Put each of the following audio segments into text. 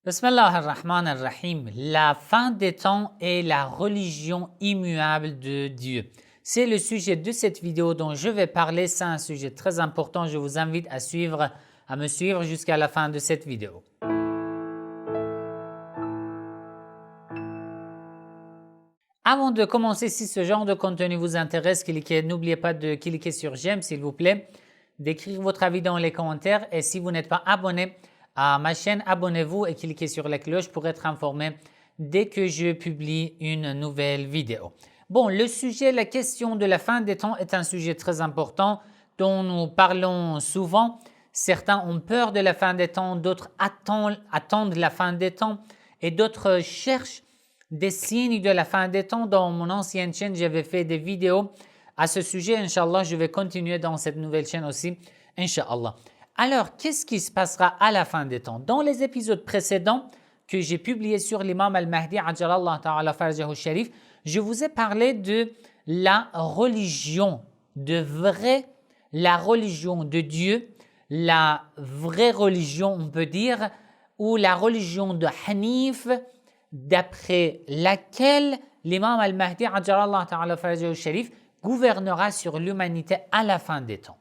Bismillah ar-Rahman ar-Rahim. La fin des temps et la religion immuable de Dieu. C'est le sujet de cette vidéo dont je vais parler. C'est un sujet très important. Je vous invite à me suivre jusqu'à la fin de cette vidéo. Avant de commencer, si ce genre de contenu vous intéresse, n'oubliez pas de cliquer sur j'aime s'il vous plaît, d'écrire votre avis dans les commentaires et si vous n'êtes pas abonné à ma chaîne, abonnez-vous et cliquez sur la cloche pour être informé dès que je publie une nouvelle vidéo. Bon, le sujet, la question de la fin des temps est un sujet très important dont nous parlons souvent. Certains ont peur de la fin des temps, d'autres attendent la fin des temps et d'autres cherchent des signes de la fin des temps. Dans mon ancienne chaîne, j'avais fait des vidéos à ce sujet. Inch'Allah, je vais continuer dans cette nouvelle chaîne aussi. Inch'Allah. Alors, qu'est-ce qui se passera à la fin des temps? Dans les épisodes précédents que j'ai publiés sur l'imam al-Mahdi, Ajjalallah ta'ala farjahu sharif, je vous ai parlé de la religion, la religion de Dieu, la vraie religion, on peut dire, ou la religion de Hanif, d'après laquelle l'imam al-Mahdi, Ajjalallah ta'ala farjahu sharif, gouvernera sur l'humanité à la fin des temps.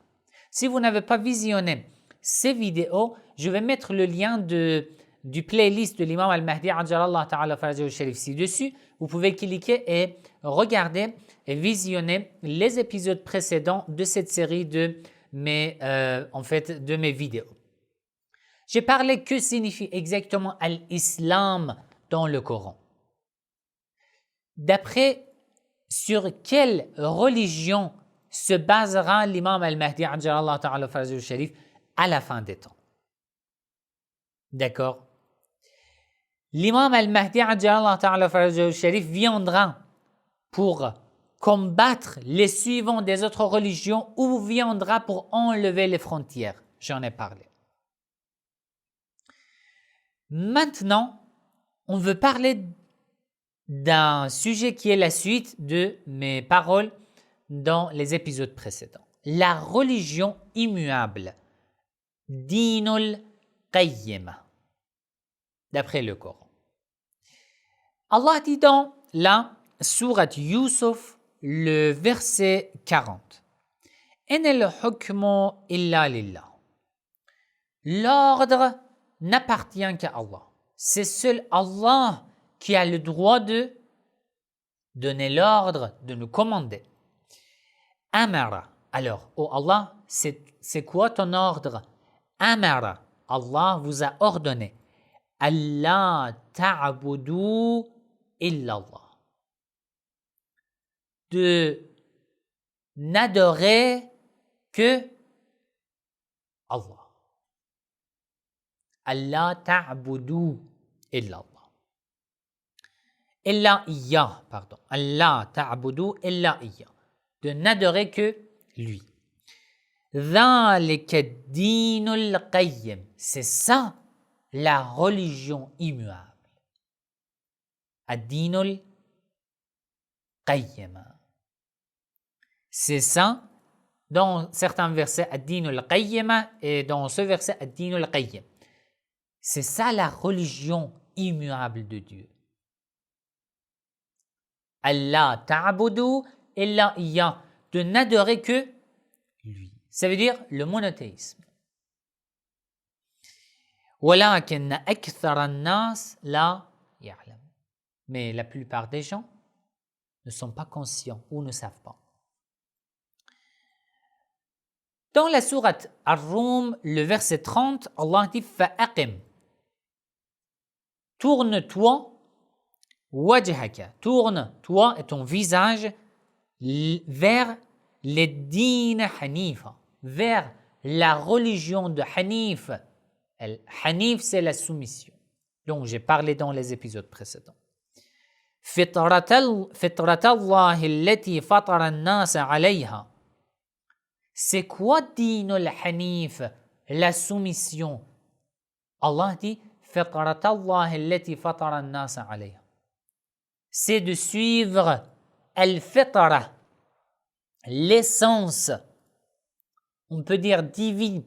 Si vous n'avez pas visionné ces vidéos, je vais mettre le lien du playlist de l'imam al-Mahdi Ajjalallah ta'ala farjahu sharif ci-dessus. Vous pouvez cliquer et regarder et visionner les épisodes précédents de cette série de mes vidéos. J'ai parlé que signifie exactement l'islam dans le Coran. D'après sur quelle religion se basera l'imam al-Mahdi Ajjalallah ta'ala farjahu sharif à la fin des temps. D'accord? L'imam al-Mahdi Ajjalallah ta'ala farjahu sharif viendra pour combattre les suivants des autres religions ou viendra pour enlever les frontières. J'en ai parlé. Maintenant, on veut parler d'un sujet qui est la suite de mes paroles dans les épisodes précédents. La religion immuable. Dinul Qayyima, d'après le Coran. Allah dit dans la sourate Yusuf, le verset 40. Inal hukmu illa lillah. L'ordre n'appartient qu'à Allah. C'est seul Allah qui a le droit de donner l'ordre, de nous commander. Amara. Alors, oh Allah, c'est quoi ton ordre? Amara, Allah vous a ordonné Allah ta'budu illallah, de n'adorer que Allah. Allah ta'budu illallah. Illa iya, pardon. Allah ta'budu illa iya, de n'adorer que lui. C'est ça la religion immuable. Ad-dinul qayyim. C'est ça dans certains versets ad-dinul qayyim et dans ce verset ad-dinul qayyim. C'est ça la religion immuable de Dieu. Allah ta'budu illa iya, de n'adorer que lui. Ça veut dire le monothéisme. وَلَكِنَّ أَكْثَرَ النَّاسِ لَا يَعْلَمُ. Mais la plupart des gens ne sont pas conscients ou ne savent pas. Dans la sourate Ar-Rum, le verset 30, Allah dit فَأَقِمْ. Tourne-toi, wajhaka, tourne-toi et ton visage vers les dînes Hanifa, vers la religion de Hanif. Hanif, c'est la soumission, dont j'ai parlé dans les épisodes précédents. Fitratallahi allati fatara an-nas alayha. C'est quoi dinul Hanif, la soumission? Allah dit Fitratallahi allati fatara an-nas alayha. C'est de suivre al-fitra, l'essence, on peut dire divine,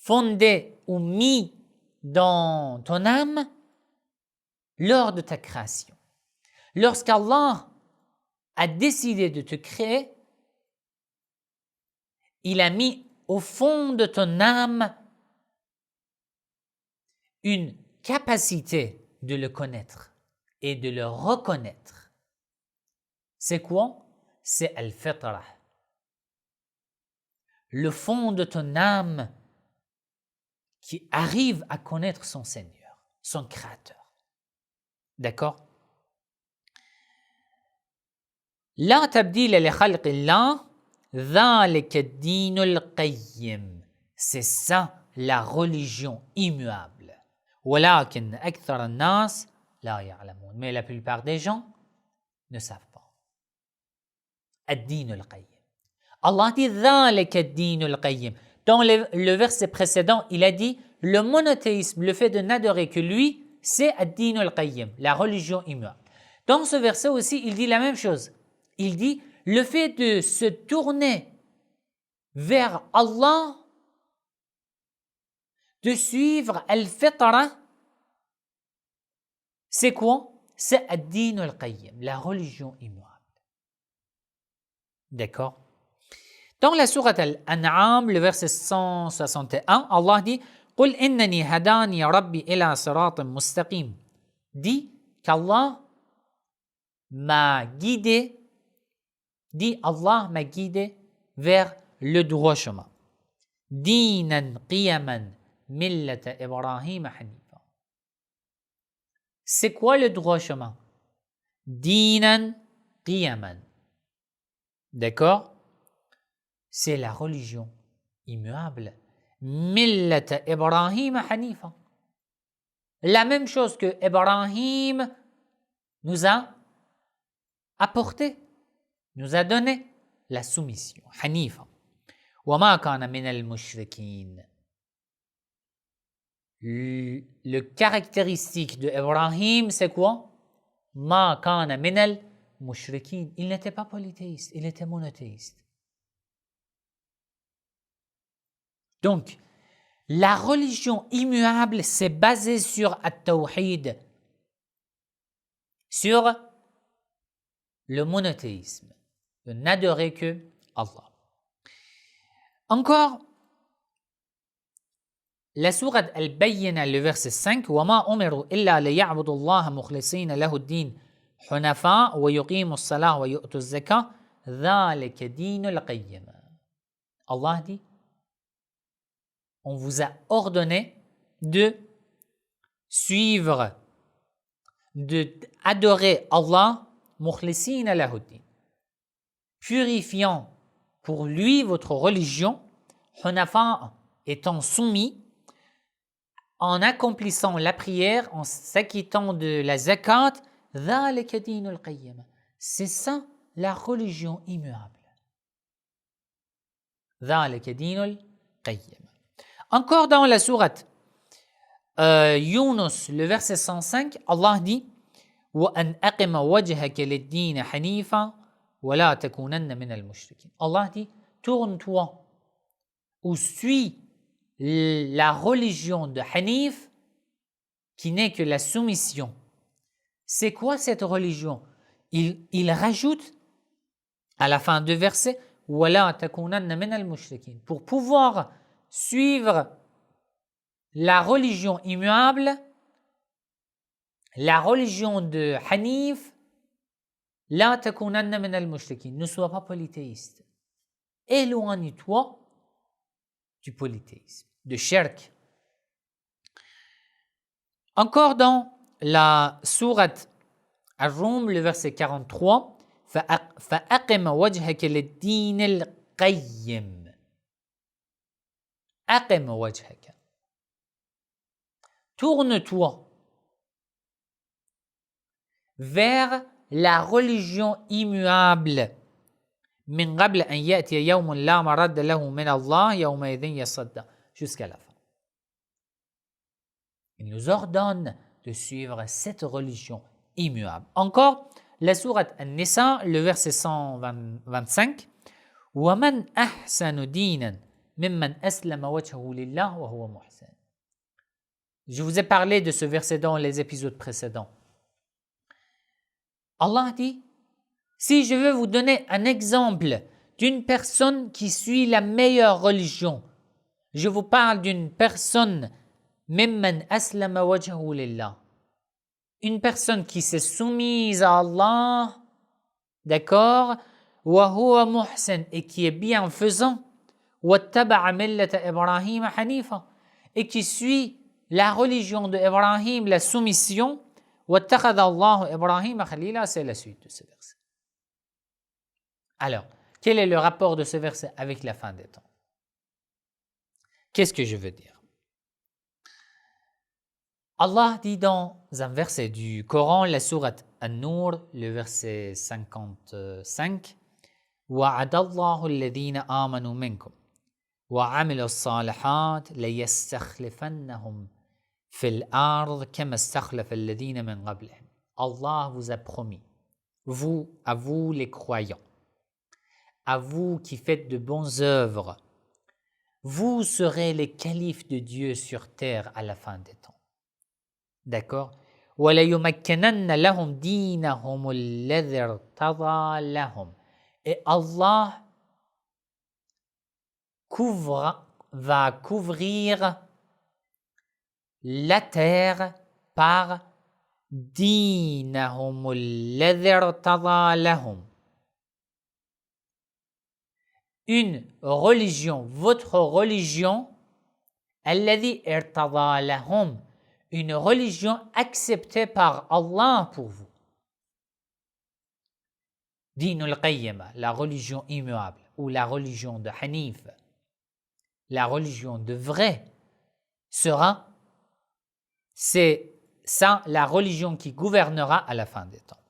fondée ou mis dans ton âme lors de ta création. Lorsqu'Allah a décidé de te créer, il a mis au fond de ton âme une capacité de le connaître et de le reconnaître. C'est quoi? C'est al-fitra. Le fond de ton âme qui arrive à connaître son Seigneur, son Créateur. D'accord? La tabdila li khalqillah, dhalika ad-dinul qayyim. C'est ça la religion immuable. Walakin akthar an-nas la ya'lamun. Mais la plupart des gens ne savent pas. Ad-dinul qayyim. Allah dit dhalika ad-dinul qayyim. Dans le verset précédent, il a dit le monothéisme, le fait de n'adorer que lui, c'est ad-dinul qayyim, la religion immuable. Dans ce verset aussi, il dit la même chose. Il dit le fait de se tourner vers Allah, de suivre al-fitra, c'est quoi? C'est ad-din al-qayyim, la religion immuable. D'accord? Dans la sourate Al-An'am, le verset 161, Allah dit قُلْ إِنَّنِي هَدَانِي رَبِّي إِلَى صِرَاطٍ مُسْتَقِيمٍ. Dit qu'Allah m'a guidé, Allah m'a guidé vers le droit chemin. Dinan qiyaman millata Ibrahim hanifa. C'est quoi le droit chemin? Dinan qiyaman. D'accord? C'est la religion immuable. Millata Ibrahim hanifa. La même chose que Ibrahim nous a apporté, nous a donné la soumission. Hanifa. وَمَا كَانَ مِنَ الْمُشْرِكِينَ. Le caractéristique de Ibrahim, c'est quoi? مَا كَانَ مِنَ الْمُشْرِكِينَ. Il n'était pas polythéiste, il était monothéiste. Donc, la religion immuable, c'est basé sur at-tawhid, sur le monothéisme, de n'adorer que Allah. Encore, la sourate Al-Bayyina, le verset 5, وَمَا أُمِرُوا إِلَّا لِيَعْبُدُوا اللَّهَ مُخْلِصِينَ لَهُ الدِّينَ حُنَفَاءَ وَيُقِيمُوا الصَّلَاةَ وَيُؤْتُوا الزَّكَاةَ ذَلِكَ دِينُ الْقَيِّمَ. Allah dit, on vous a ordonné de suivre, de adorer Allah, mukhlisina lahuddin, purifiant pour lui votre religion, hunafa, étant soumis, en accomplissant la prière, en s'acquittant de la zakat, dhalika dinul qayyim. C'est ça la religion immuable. Dhalika dinul qayyim. Encore dans la sourate Yunus, le verset 105, Allah dit وَأَنْ أَقِمَ وَجْهَكَ لِلدِّينِ حَنِيفًا وَلَا تَكُونَنَّ مِنَ الْمُشْرِكِينَ. Allah dit, tourne-toi ou suis la religion de Hanif qui n'est que la soumission. C'est quoi cette religion? Il rajoute à la fin du verset وَلَا تَكُونَنَّ مِنَ الْمُشْرِكِينَ. Pour pouvoir suivre la religion immuable, la religion de Hanif, la takunanna min al-mushrikin, ne sois pas polythéiste. Éloigne-toi du polythéisme, de shirk. Encore dans la sourate Ar-Rum, le verset 43, فَأَقِمَ وَجْهَكَ لِلدِّينِ الْقَيِّمِ. أَقِمَ وَجْهَكَ. Tourne-toi vers la religion immuable. من قبل أن يأتي يوم لا مرد له من الله يومئذ يصدع. Jusqu'à la fin. Il nous ordonne de suivre cette religion immuable. Encore, la sourate An-Nisa, le verset 125. وَمَنْ أَحْسَنُ دِينًا مِمَّنْ أَسْلَمَ وَجْهَهُ لِلَّهِ وَهُوَ مُحْسِنٌ. Je vous ai parlé de ce verset dans les épisodes précédents. Allah dit, si je veux vous donner un exemple d'une personne qui suit la meilleure religion, je vous parle d'une personne, mimman aslama wajhahu lillah, une personne qui s'est soumise à Allah, d'accord, wa huwa muhsin, et qui est bienfaisant, wattaba'a millata Ibrahim hanifa, et qui suit la religion de Ibrahim, la soumission, wattakhadha Allahu Ibrahim khalila, c'est la suite de ce verset. Alors, quel est le rapport de ce verset avec la fin des temps? Qu'est-ce que je veux dire? Allah dit dans un verset du Coran, la sourate An-Nur, le verset 55, وَعَدَ اللَّهُ الَّذِينَ آمَنُوا مِنكُمْ وَعَمِلُوا الصَّالِحَاتِ لَيَسْتَخْلِفَنَّهُمْ فِي الْأَرْضِ كَمَا اسْتَخْلَفَ الَّذِينَ مِنْ قَبْلِهِمْ. Allah vous a promis, à vous les croyants, à vous qui faites de bonnes œuvres, vous serez les califes de Dieu sur terre à la fin des temps. D'accord? وَلَيُمَكَّنَنَّ لَهُمْ دِينَهُمُ الَّذِي ارْتَضَىٰ لَهُمْ. Et Allah va couvrir la terre par دِينَهُمُ الَّذِي ارْتَضَىٰ لَهُمْ. Une religion, votre religion, الَّذِي ارْتَضَىٰ لَهُمْ, une religion acceptée par Allah pour vous. Dinul Qayyima, la religion immuable, ou la religion de Hanif, la religion de vrai, sera, c'est ça la religion qui gouvernera à la fin des temps.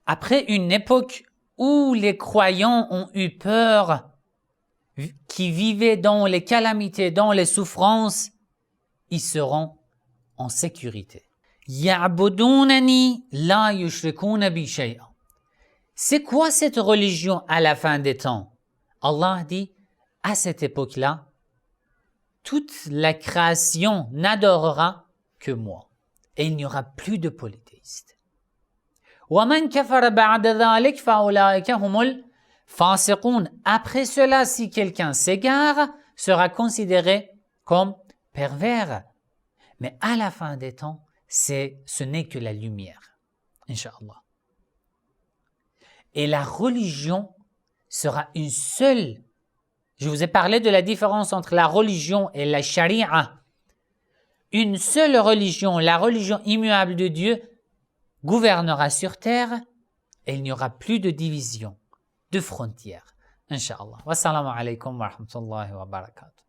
Après une époque où les croyants ont eu peur, qui vivaient dans les calamités, dans les souffrances, ils seront en sécurité. يَعْبُدُونَنِي لَا يُشْرِكُونَ بِي شَيْئًا. C'est quoi cette religion à la fin des temps? Allah dit, à cette époque-là, toute la création n'adorera que moi. Et il n'y aura plus de polythéistes. وَمَنْ كَفَرَ بَعْدَ ذَلِكَ فَأُولَٰئِكَ هُمُ الْفَاسِقُونَ. Après cela, si quelqu'un s'égare, sera considéré comme pervers. Mais à la fin des temps, ce n'est que la lumière, Inch'Allah. Et la religion sera une seule. Je vous ai parlé de la différence entre la religion et la charia. Une seule religion, la religion immuable de Dieu, gouvernera sur terre et il n'y aura plus de division, de frontières, Inch'Allah. Wassalamu alaikum wa rahmatullahi wa barakatuh.